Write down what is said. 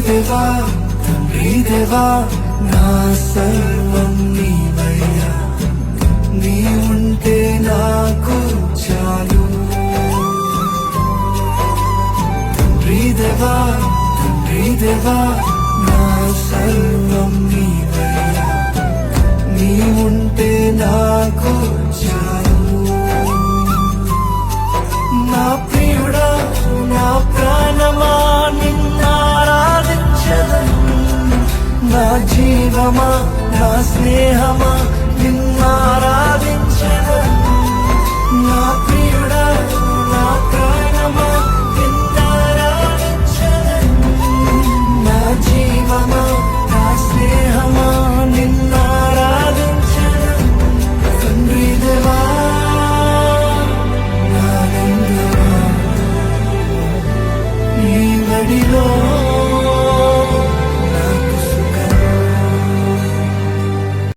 దేవా తండ్రి దేవా నా సర్వం నీవయ్యా, నీ ఉంటే నాకు చాలు. తండ్రి దేవా నా సర్వం నీవయ్యా, నీ ఉంటే నాకు చాలు. నా ప్రియుడా నా ప్రాణమా నిన్నారాధించదను, నా జీవమా నా స్నేహమా నిన్నారాధించదను. నా ప్రియుడా నా ప్రాణమా నిన్నారాధించదను, నా జీవమా నా స్నేహమా నిన్నారాధించదను. తండ్రి దేవా నా నందనా నీ బడిలో